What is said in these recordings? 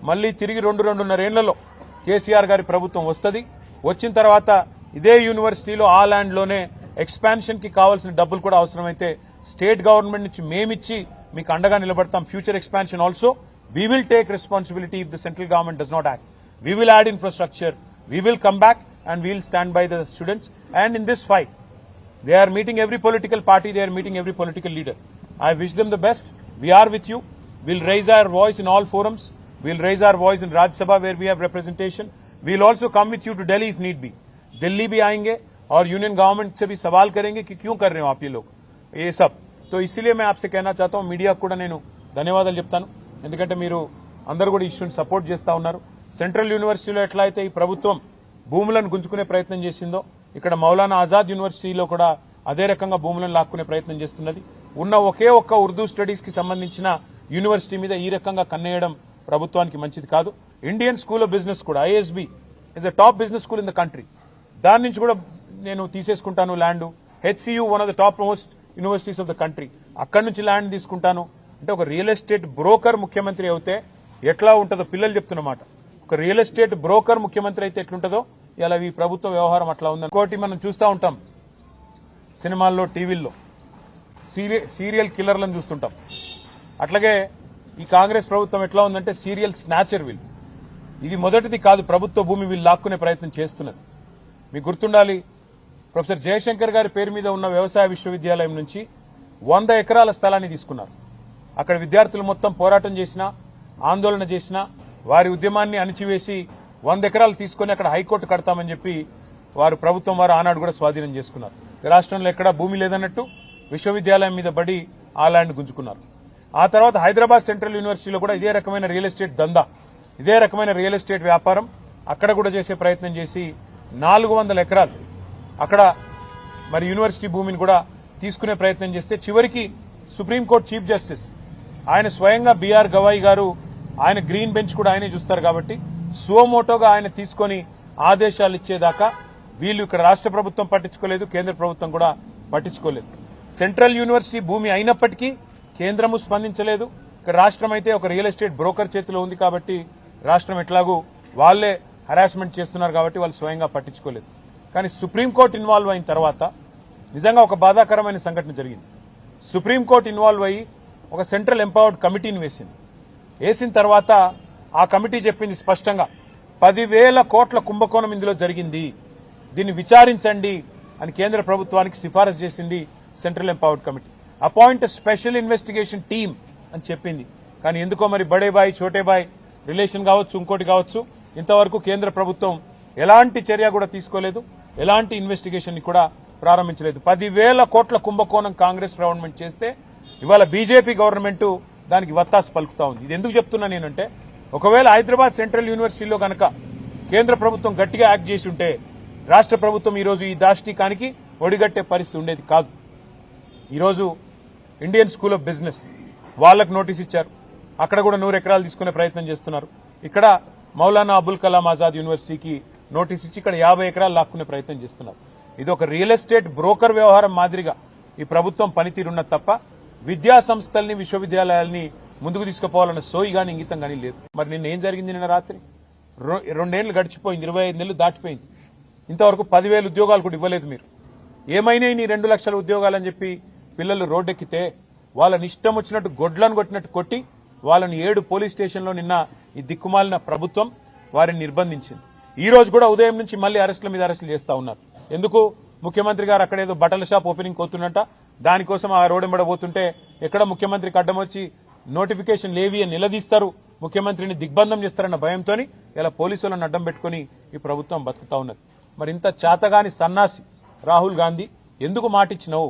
మళ్ళీ తిరిగి 2-2.5 ఏళ్లలో కేసీఆర్ గారి ప్రభుత్వం వస్తుంది. వచ్చిన తర్వాత ఇదే యూనివర్సిటీలో ఆ ల్యాండ్ లోనే ఎక్స్పాన్షన్ కి కావాల్సిన డబ్బులు కూడా అవసరమైతే స్టేట్ గవర్నమెంట్ నుంచి మేమిచ్చి మీకు అండగా నిలబడతాం. Future expansion also we will take responsibility if the central government does not act. We will add infrastructure. We will come back and we will stand by the students. And in this fight, they are meeting every political party. They are meeting every political leader. I wish them the best. We are with you. We'll raise our voice in all forums. We'll raise our voice in Rajya Sabha where we have representation. We'll also come with you to Delhi if need be. Delhi भी आएंगे और union government से भी सवाल करेंगे कि क्यों कर रहे हो आप ये लोग ये सब. तो इसीलिए मैं आपसे कहना चाहता हूं मीडिया కూడా నేను ధన్యవాదాలు చెప్తాను. ఎందుకంటే మీరు అందరూ కూడా ఇష్యూని సపోర్ట్ చేస్తా ఉన్నారు. సెంట్రల్ యూనివర్సిటీలో ఎట్లా అయితే ఈ ప్రభుత్వం భూములను గుంజుకునే ప్రయత్నం చేసిందో ఇక్కడ మౌలానా ఆజాద్ యూనివర్సిటీలో కూడా అదే రకంగా భూములను లాక్కునే ప్రయత్నం చేస్తున్నది. ఉన్న ఒకే ఒక్క ఉర్దూ స్టడీస్ కి సంబంధించిన యూనివర్సిటీ మీద ఈ రకంగా కన్నేయడం ప్రభుత్వానికి మంచిది కాదు. ఇండియన్ స్కూల్ ఆఫ్ బిజినెస్ కూడా ISB is a top business school in the country. దాని నుంచి కూడా నేను తీసేసుకుంటాను land. HCU one of the topmost universities of the country, అక్కడి నుంచి ల్యాండ్ తీసుకుంటాను అంటే ఒక రియల్ ఎస్టేట్ బ్రోకర్ ముఖ్యమంత్రి అయితే ఎట్లా ఉంటుందో పిల్లలు చెప్తున్నమాట. ఒక రియల్ ఎస్టేట్ బ్రోకర్ ముఖ్యమంత్రి అయితే ఎట్లుంటుందో ఇలా ఈ ప్రభుత్వ వ్యవహారం అట్లా ఉంది. ఇంకోటి మనం చూస్తూ ఉంటాం సినిమాల్లో టీవీల్లో సీరియల్ కిల్లర్లను చూస్తుంటాం. అట్లాగే ఈ కాంగ్రెస్ ప్రభుత్వం ఎట్లా ఉందంటే సీరియల్ స్నాచర్ వీళ్ళు. ఇది మొదటిది కాదు ప్రభుత్వ భూమి వీళ్ళు లాక్కునే ప్రయత్నం చేస్తున్నది. మీకు గుర్తుండాలి ప్రొఫెసర్ జయశంకర్ గారి పేరు మీద ఉన్న వ్యవసాయ విశ్వవిద్యాలయం నుంచి 100 ఎకరాల స్థలాన్ని తీసుకున్నారు. అక్కడ విద్యార్థులు మొత్తం పోరాటం చేసినా ఆందోళన చేసినా వారి ఉద్యమాన్ని అణిచివేసి 100 ఎకరాలు తీసుకుని అక్కడ హైకోర్టు కడతామని చెప్పి వారు ప్రభుత్వం వారు ఆనాడు కూడా స్వాధీనం చేసుకున్నారు. రాష్ట్రంలో ఎక్కడా భూమి లేదన్నట్టు విశ్వవిద్యాలయం మీద బడి ఆ ల్యాండ్ గుంజుకున్నారు. ఆ తర్వాత హైదరాబాద్ సెంట్రల్ యూనివర్సిటీలో కూడా ఇదే రకమైన రియల్ ఎస్టేట్ దందా, ఇదే రకమైన రియల్ ఎస్టేట్ వ్యాపారం అక్కడ కూడా చేసే ప్రయత్నం చేసి 400 ఎకరాలు అక్కడ మరి యూనివర్సిటీ భూమిని కూడా తీసుకునే ప్రయత్నం చేస్తే చివరికి సుప్రీంకోర్టు చీఫ్ జస్టిస్ ఆయన స్వయంగా బీఆర్ గవాయి గారు ఆయన గ్రీన్ బెంచ్ కూడా ఆయనే చూస్తారు కాబట్టి సువమోటోగా ఆయన తీసుకొని ఆదేశాలు ఇచ్చేదాకా వీళ్ళు ఇక్కడ రాష్ట్ర ప్రభుత్వం పట్టించుకోలేదు, కేంద్ర ప్రభుత్వం కూడా పట్టించుకోలేదు. సెంట్రల్ యూనివర్సిటీ భూమి అయినప్పటికీ కేంద్రము స్పందించలేదు. ఇక్కడ రాష్ట్రం అయితే ఒక రియల్ ఎస్టేట్ బ్రోకర్ చేతిలో ఉంది కాబట్టి రాష్ట్రం ఎట్లాగూ వాళ్లే హరాస్మెంట్ చేస్తున్నారు కాబట్టి వాళ్ళు స్వయంగా పట్టించుకోలేదు. కానీ సుప్రీంకోర్టు ఇన్వాల్వ్ అయిన తర్వాత నిజంగా ఒక బాధాకరమైన సంఘటన జరిగింది. సుప్రీంకోర్టు ఇన్వాల్వ్ అయ్యి ఒక సెంట్రల్ ఎంపవర్డ్ కమిటీని వేసిన తర్వాత ఆ కమిటీ చెప్పింది స్పష్టంగా 10,000 కోట్ల కుంభకోణం ఇందులో జరిగింది, దీన్ని విచారించండి అని కేంద్ర ప్రభుత్వానికి సిఫారసు చేసింది central empowered committee. Appoint special investigation team అని చెప్పింది. కానీ ఎందుకో మరి బడే బాయ్ చోటే బాయ్ రిలేషన్ కావచ్చు ఇంకోటి కావచ్చు ఇంతవరకు కేంద్ర ప్రభుత్వం ఎలాంటి చర్య కూడా తీసుకోలేదు, ఎలాంటి ఇన్వెస్టిగేషన్ ని కూడా ప్రారంభించలేదు. 10,000 కోట్ల కుంభకోణం కాంగ్రెస్ గవర్నమెంట్ చేస్తే ఇవాళ బీజేపీ గవర్నమెంట్ దానికి వత్తాసు పలుకుతా ఉంది. ఇది ఎందుకు చెప్తున్నా నేనంటే ఒకవేళ హైదరాబాద్ సెంట్రల్ యూనివర్సిటీలో కనుక కేంద్ర ప్రభుత్వం గట్టిగా యాక్ట్ చేసి ఉంటే రాష్ట్ర ప్రభుత్వం ఈరోజు ఈ దాష్టీకానికి ఒడిగట్టే పరిస్థితి ఉండేది కాదు. ఈరోజు ఇండియన్ స్కూల్ ఆఫ్ బిజినెస్ వాళ్లకు నోటీస్ ఇచ్చారు, అక్కడ కూడా 100 ఎకరాలు తీసుకునే ప్రయత్నం చేస్తున్నారు. ఇక్కడ మౌలానా అబుల్ కలాం ఆజాద్ యూనివర్సిటీకి నోటీస్ ఇచ్చి ఇక్కడ 50 ఎకరాలు లాక్కునే ప్రయత్నం చేస్తున్నారు. ఇది ఒక రియల్ ఎస్టేట్ బ్రోకర్ వ్యవహారం మాదిరిగా ఈ ప్రభుత్వం పనితీరున్నది తప్ప విద్యా సంస్థల్ని విశ్వవిద్యాలయాల్ని ముందుకు తీసుకుపోవాలన్న సోయి గాని ఇంగితం గానీ లేదు. మరి నిన్న ఏం జరిగింది? నిన్న రాత్రి 2 ఏళ్లు గడిచిపోయింది, 25 నెలలు దాటిపోయింది, ఇంతవరకు 10,000 ఉద్యోగాలు కూడా ఇవ్వలేదు. మీరు ఏమైనా నీ 2 లక్షల ఉద్యోగాలని చెప్పి పిల్లలు రోడ్డెక్కితే వాళ్ళని ఇష్టం వచ్చినట్టు గొడ్లను కొట్టినట్టు కొట్టి వాళ్ళని 7 పోలీస్ స్టేషన్లో నిన్న ఈ దిక్కుమాలిన ప్రభుత్వం వారిని నిర్బంధించింది. ఈ రోజు కూడా ఉదయం నుంచి మళ్లీ అరెస్టుల మీద అరెస్టులు చేస్తా ఉన్నారు. ఎందుకు? ముఖ్యమంత్రి గారు అక్కడేదో బట్టల షాప్ ఓపెనింగ్ కోతున్నట్ట, దానికోసం ఆ రోడ్డెంబడబోతుంటే ఎక్కడ ముఖ్యమంత్రికి అడ్డం వచ్చి నోటిఫికేషన్ లేవి అని నిలదీస్తారు, ముఖ్యమంత్రిని దిగ్బంధం చేస్తారన్న భయంతో ఇలా పోలీసులను అడ్డం పెట్టుకుని ఈ ప్రభుత్వం బతుకుతా ఉన్నది. మరి ఇంత చేతగాని సన్నాసి రాహుల్ గాంధీ ఎందుకు మాటిచ్చినావు?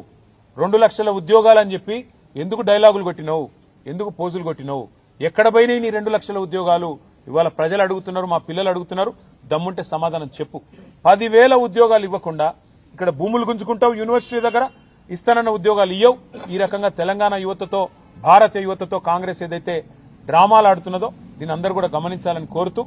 2 లక్షల ఉద్యోగాలని చెప్పి ఎందుకు డైలాగులు కొట్టినావు? ఎందుకు పోజులు కొట్టినావు? ఎక్కడ పోయినాయి నీ 2 లక్షల ఉద్యోగాలు? ఇవాళ ప్రజలు అడుగుతున్నారు, మా పిల్లలు అడుగుతున్నారు, దమ్ముంటే సమాధానం చెప్పు. 10,000 ఉద్యోగాలు ఇవ్వకుండా ఇక్కడ భూములు గుంజుకుంటావు, యూనివర్సిటీ దగ్గర ఇస్తానన్న ఉద్యోగాలు ఇయ్యవు. ఈ రకంగా తెలంగాణ యువతతో భారత యువతతో కాంగ్రెస్ ఏదైతే డ్రామాలు ఆడుతున్నదో దీన్ని అందరూ కూడా గమనించాలని కోరుతూ